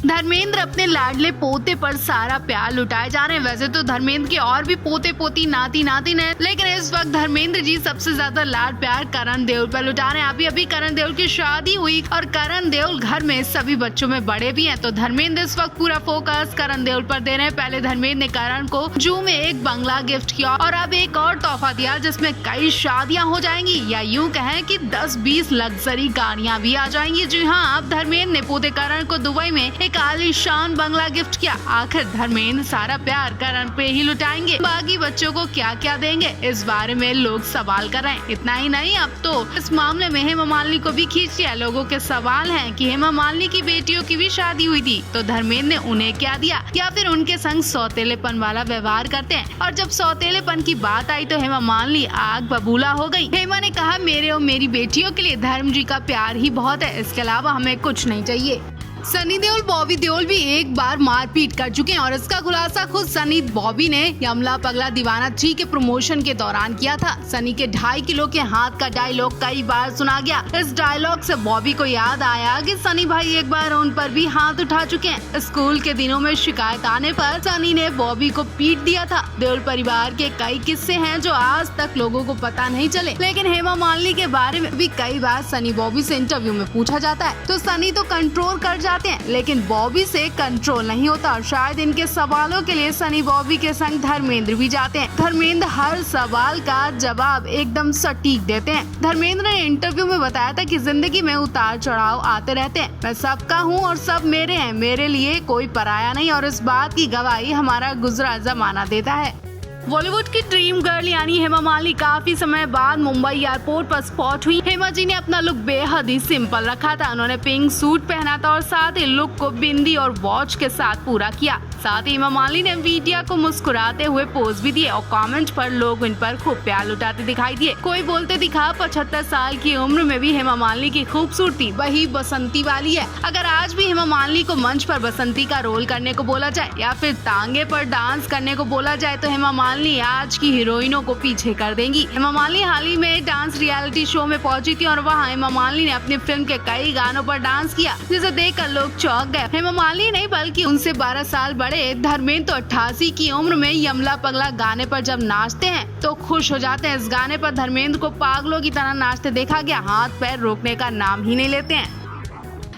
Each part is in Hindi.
धर्मेंद्र अपने लाडले पोते पर सारा प्यार लुटाए जा रहे हैं। वैसे तो धर्मेंद्र के और भी पोते पोती नाती नातिन है, लेकिन इस वक्त धर्मेंद्र जी सबसे ज्यादा लाड प्यार करण देओल पर लुटा रहे हैं। अभी करण देओल की शादी हुई और करण देओल घर में सभी बच्चों में बड़े भी हैं, तो धर्मेंद्र इस वक्त पूरा फोकस करण देओल पर दे रहे हैं। पहले धर्मेंद्र ने करण को जू में एक बंगला गिफ्ट किया और अब एक और तोहफा दिया जिसमें कई शादियां हो जाएंगी, या यूं कहें कि 10-20 लग्जरी गाड़ियां भी आ जाएंगी। जी हाँ, अब धर्मेंद्र ने पोते करण को दुबई में एक आलीशान बंगला गिफ्ट किया। आखिर धर्मेंद्र सारा प्यार करण पे ही लुटाएंगे, बाकी बच्चों को क्या क्या देंगे, इस बारे में लोग सवाल कर रहे हैं। इतना ही नहीं, अब तो इस मामले में हेमा मालिनी को भी खींच लिया। लोगों के सवाल हैं कि हेमा मालिनी की बेटियों की भी शादी हुई थी, तो धर्मेंद्र ने उन्हें क्या दिया, या फिर उनके संग सौतेलेपन वाला व्यवहार करते हैं। और जब सौतेलेपन की बात आई तो हेमा मालिनी आग बबूला हो गयी। हेमा ने कहा, मेरे और मेरी बेटियों के लिए धर्म जी का प्यार ही बहुत है, इसके अलावा हमें कुछ नहीं चाहिए। सनी देओल बॉबी देओल भी एक बार मारपीट कर चुके हैं और इसका खुलासा खुद सनी बॉबी ने यमला पगला दीवाना 3 के प्रमोशन के दौरान किया था। सनी के 2.5 किलो के हाथ का डायलॉग कई बार सुना गया। इस डायलॉग से बॉबी को याद आया कि सनी भाई एक बार उन पर भी हाथ उठा चुके हैं। स्कूल के दिनों में शिकायत आने पर सनी ने बॉबी को पीट दिया था। देओल परिवार के कई किस्से हैं जो आज तक लोगों को पता नहीं चले, लेकिन हेमा मालिनी के बारे में भी कई बार सनी बॉबी से इंटरव्यू में पूछा जाता है तो सनी तो कंट्रोल कर जाते हैं, लेकिन बॉबी से कंट्रोल नहीं होता। और शायद इनके सवालों के लिए सनी बॉबी के संग धर्मेंद्र भी जाते हैं। धर्मेंद्र हर सवाल का जवाब एकदम सटीक देते हैं। धर्मेंद्र ने इंटरव्यू में बताया था कि जिंदगी में उतार चढ़ाव आते रहते हैं, मैं सबका हूँ और सब मेरे हैं, मेरे लिए कोई पराया नहीं, और इस बात की गवाही हमारा गुजरा जमाना देता है। बॉलीवुड की ड्रीम गर्ल यानी हेमा मालिनी काफी समय बाद मुंबई एयरपोर्ट पर स्पॉट हुई। हेमा जी ने अपना लुक बेहद ही सिंपल रखा था। उन्होंने पिंक सूट पहना था और साथ ही लुक को बिंदी और वॉच के साथ पूरा किया। साथ ही हेमा मालिनी ने मीडिया को मुस्कुराते हुए पोज भी दिए और कमेंट पर लोग इन पर खूब प्यार लुटाते दिखाई दिए। कोई बोलते दिखा 75 साल की उम्र में भी हेमा मालिनी की खूबसूरती वही बसंती वाली है। अगर आज भी हेमा मालिनी को मंच पर बसंती का रोल करने को बोला जाए या फिर तांगे पर डांस करने को बोला जाए तो हेमा मालिनी आज की हीरोइनों को पीछे कर देंगी। हेमा मालिनी हाल ही में डांस रियलिटी शो में पहुंची थी और वहां हेमा मालिनी ने अपनी फिल्म के कई गानों पर डांस किया, जिसे देखकर लोग चौंक गए। हेमा मालिनी नहीं बल्कि उनसे 12 साल बड़े धर्मेंद्र तो 88 की उम्र में यमला पगला गाने पर जब नाचते हैं तो खुश हो जाते हैं। इस गाने पर धर्मेंद्र को पागलों की तरह नाचते देखा गया, हाथ पैर रोकने का नाम ही नहीं लेते हैं।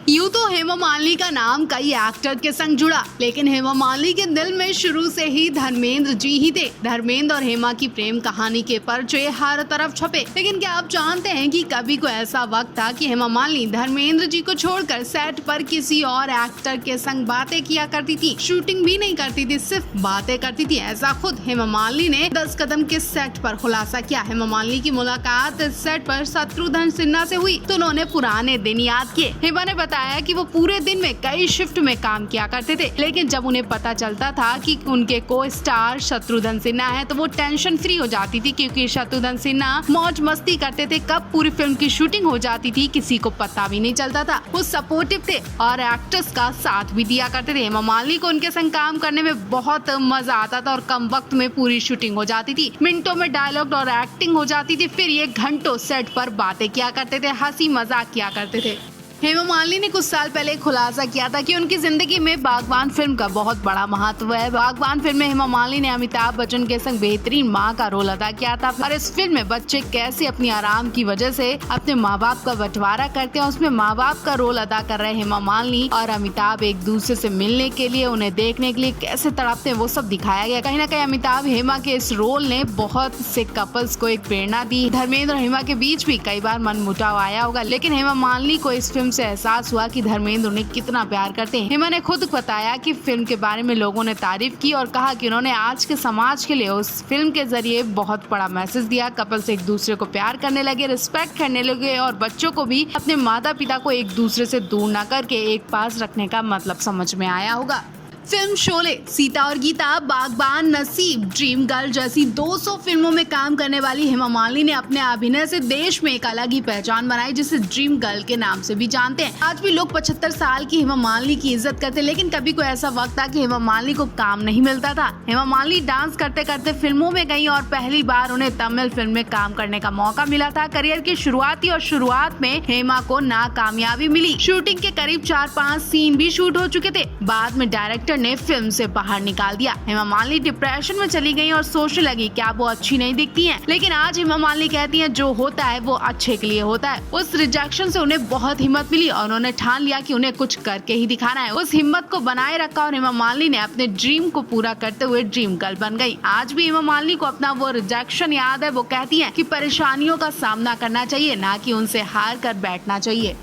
यूँ तो हेमा मालिनी का नाम कई एक्टर के संग जुड़ा, लेकिन हेमा मालिनी के दिल में शुरू से ही धर्मेंद्र जी ही थे। धर्मेंद्र और हेमा की प्रेम कहानी के पर्चे हर तरफ छपे, लेकिन क्या आप जानते हैं कि कभी कोई ऐसा वक्त था कि हेमा मालिनी धर्मेंद्र जी को छोड़कर सेट पर किसी और एक्टर के संग बातें किया करती थी, शूटिंग भी नहीं करती थी, सिर्फ बातें करती थी। ऐसा खुद हेमा मालिनी ने 10 कदम के सेट पर खुलासा किया। हेमा मालिनी की मुलाकात इस सेट पर शत्रुघ्न सिन्हा से हुई तो उन्होंने पुराने दिन याद किए। हेमा ने बताया कि वो पूरे दिन में कई शिफ्ट में काम किया करते थे, लेकिन जब उन्हें पता चलता था कि उनके को स्टार शत्रुघ्न सिन्हा है तो वो टेंशन फ्री हो जाती थी, क्योंकि शत्रुघ्न सिन्हा मौज मस्ती करते थे। कब पूरी फिल्म की शूटिंग हो जाती थी किसी को पता भी नहीं चलता था। वो सपोर्टिव थे और एक्ट्रेस का साथ भी दिया करते थे। हेमा मालिनी को उनके संग काम करने में बहुत मजा आता था और कम वक्त में पूरी शूटिंग हो जाती थी, मिनटों में डायलॉग और एक्टिंग हो जाती थी, फिर ये घंटों सेट पर बातें किया करते थे, हंसी मजाक किया करते थे। हेमा मालिनी ने कुछ साल पहले खुलासा किया था कि उनकी जिंदगी में बागबान फिल्म का बहुत बड़ा महत्व है। बागबान फिल्म में हेमा मालिनी ने अमिताभ बच्चन के संग बेहतरीन मां का रोल अदा किया था और इस फिल्म में बच्चे कैसे अपनी आराम की वजह से अपने माँ बाप का बंटवारा करते हैं, उसमें माँ बाप का रोल अदा कर रहे हेमा मालिनी और अमिताभ एक दूसरे से मिलने के लिए, उन्हें देखने के लिए कैसे तड़पते हैं, वो सब दिखाया गया। कहीं ना कहीं अमिताभ हेमा के इस रोल ने बहुत से कपल्स को एक प्रेरणा दी। धर्मेंद्र और हेमा के बीच भी कई बार मनमुटाव आया होगा, लेकिन हेमा मालिनी को इस फिल्म से एहसास हुआ कि धर्मेंद्र उन्हें कितना प्यार करते हैं। हेमा ने खुद बताया कि फिल्म के बारे में लोगों ने तारीफ की और कहा कि उन्होंने आज के समाज के लिए उस फिल्म के जरिए बहुत बड़ा मैसेज दिया। कपल्स एक दूसरे को प्यार करने लगे, रिस्पेक्ट करने लगे और बच्चों को भी अपने माता पिता को एक दूसरे से दूर न करके एक पास रखने का मतलब समझ में आया होगा। फिल्म शोले, सीता और गीता, बागबान, नसीब, ड्रीम गर्ल जैसी 200 फिल्मों में काम करने वाली हेमा मालिनी ने अपने अभिनय से देश में एक अलग ही पहचान बनाई, जिसे ड्रीम गर्ल के नाम से भी जानते हैं। आज भी लोग 75 साल की हेमा मालिनी की इज्जत करते, लेकिन कभी कोई ऐसा वक्त था कि हेमा मालिनी को काम नहीं मिलता था। हेमा मालिनी डांस करते करते फिल्मों में गई और पहली बार उन्हें तमिल फिल्म में काम करने का मौका मिला था। करियर की शुरुआत में हेमा को नाकामयाबी मिली। शूटिंग के करीब 4-5 सीन भी शूट हो चुके थे। बाद में डायरेक्टर ने फिल्म से बाहर निकाल दिया। हेमा मालिनी डिप्रेशन में चली गई और सोचने लगी क्या वो अच्छी नहीं दिखती हैं। लेकिन आज हेमा मालिनी कहती हैं जो होता है वो अच्छे के लिए होता है। उस रिजेक्शन से उन्हें बहुत हिम्मत मिली और उन्होंने ठान लिया कि उन्हें कुछ करके ही दिखाना है। उस हिम्मत को बनाए रखा और हेमा मालिनी ने अपने ड्रीम को पूरा करते हुए ड्रीम गर्ल बन गई। आज भी हेमा मालिनी को अपना वो रिजेक्शन याद है। वो कहती है कि परेशानियों का सामना करना चाहिए, ना कि उनसे हार कर बैठना चाहिए।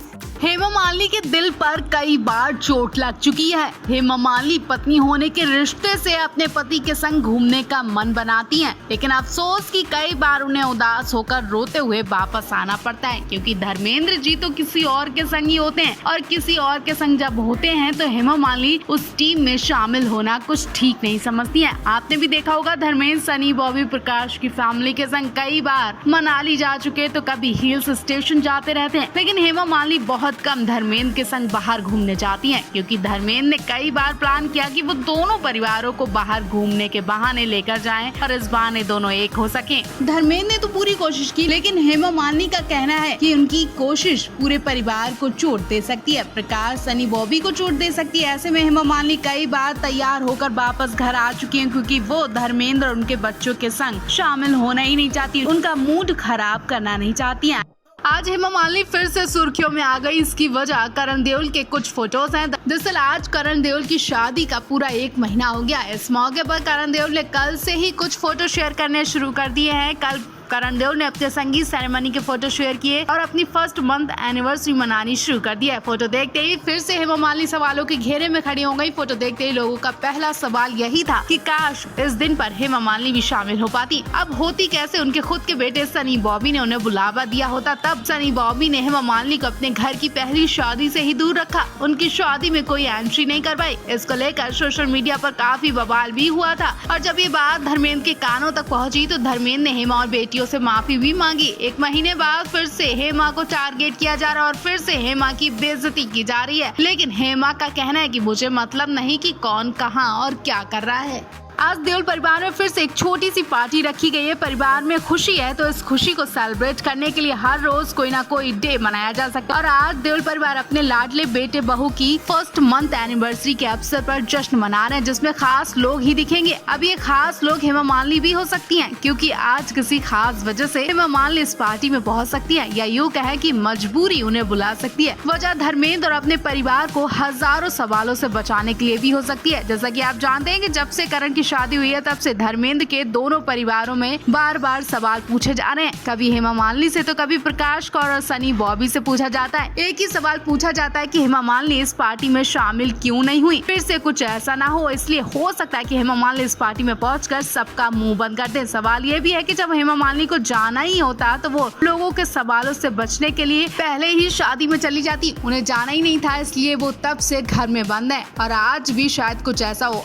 हेमा मालिनी के दिल पर कई बार चोट लग चुकी है। हेमा मालिनी पत्नी होने के रिश्ते से अपने पति के संग घूमने का मन बनाती हैं, लेकिन अफसोस कि कई बार उन्हें उदास होकर रोते हुए वापस आना पड़ता है, क्योंकि धर्मेंद्र जी तो किसी और के संग ही होते हैं और किसी और के संग जब होते हैं तो हेमा मालिनी उस टीम में शामिल होना कुछ ठीक नहीं समझती है। आपने भी देखा होगा धर्मेंद्र, सनी, बॉबी, प्रकाश की फैमिली के संग कई बार मनाली जा चुके तो कभी हिल्स स्टेशन जाते रहते हैं, लेकिन हेमा मालिनी बहुत कम धर्मेंद्र के संग बाहर घूमने जाती हैं, क्योंकि धर्मेंद्र ने कई बार प्लान किया कि वो दोनों परिवारों को बाहर घूमने के बहाने लेकर जाएं और इस बहाने दोनों एक हो सकें। धर्मेंद्र ने तो पूरी कोशिश की, लेकिन हेमा मालिनी का कहना है कि उनकी कोशिश पूरे परिवार को चोट दे सकती है। प्रकाश, सनी, बॉबी को चोट दे सकती है। ऐसे में हेमा मालिनी कई बार तैयार होकर वापस घर आ चुकी हैं, क्योंकि वो धर्मेंद्र और उनके बच्चों के संग शामिल होना ही नहीं चाहती, उनका मूड खराब करना नहीं चाहती है। आज हेमा मालिनी फिर से सुर्खियों में आ गई। इसकी वजह करण देओल के कुछ फोटोज हैं। दरअसल आज करण देओल की शादी का पूरा 1 महीना हो गया। इस मौके पर करण देओल ने कल से ही कुछ फोटो शेयर करने शुरू कर दिए हैं। कल करण देओल ने अपने संगीत सेरेमनी के फोटो शेयर किए और अपनी फर्स्ट मंथ एनिवर्सरी मनानी शुरू कर दिया है। फोटो देखते ही फिर से हेमा मालिनी सवालों के घेरे में खड़ी हो गई। फोटो देखते ही लोगों का पहला सवाल यही था कि काश इस दिन पर हेमा मालिनी भी शामिल हो पाती। अब होती कैसे, उनके खुद के बेटे सनी बॉबी ने उन्हें बुलावा दिया होता, तब सनी बॉबी ने हेमा मालिनी को अपने घर की पहली शादी से ही दूर रखा। उनकी शादी में कोई एंट्री नहीं करवाई। इसको लेकर सोशल मीडिया पर काफी बवाल भी हुआ था और जब ये बात धर्मेंद्र के कानों तक पहुंची तो धर्मेंद्र ने हेमा और बेटियों से माफी भी मांगी। 1 महीने बाद फिर से हेमा को टारगेट किया जा रहा है और फिर से हेमा की बेइज्जती की जा रही है, लेकिन हेमा का कहना है कि मुझे मतलब नहीं कि कौन कहां और क्या कर रहा है। आज देओल परिवार में फिर से एक छोटी सी पार्टी रखी गई है। परिवार में खुशी है तो इस खुशी को सेलिब्रेट करने के लिए हर रोज कोई ना कोई डे मनाया जा सकता है और आज देओल परिवार अपने लाडले बेटे बहू की फर्स्ट मंथ एनिवर्सरी के अवसर पर जश्न मना रहे हैं, जिसमें खास लोग ही दिखेंगे। अब ये खास लोग हेमा मालिनी भी हो सकती हैं, क्योंकि आज किसी खास वजह से हेमा मालिनी इस पार्टी में पहुंच सकती है, या यूँ कहे कि मजबूरी उन्हें बुला सकती है। वजह धर्मेंद्र और अपने परिवार को हजारों सवालों से बचाने के लिए भी हो सकती है। जैसा की आप जानते हैं कि जब से करण की शादी हुई है तब से धर्मेंद्र के दोनों परिवारों में बार बार सवाल पूछे जा रहे हैं। कभी हेमा मालिनी से तो कभी प्रकाश कौर और सनी बॉबी से पूछा जाता है। एक ही सवाल पूछा जाता है कि हेमा मालिनी इस पार्टी में शामिल क्यों नहीं हुई। फिर से कुछ ऐसा ना हो, इसलिए हो सकता है कि हेमा मालिनी इस पार्टी में पहुंचकर सबका मुंह बंद कर दे। सवाल ये भी है कि जब हेमा मालिनी को जाना ही होता तो वो लोगों के सवालों से बचने के लिए पहले ही शादी में चली जाती। उन्हें जाना ही नहीं था, इसलिए वो तब से घर में बंद है और आज भी शायद कुछ ऐसा हो।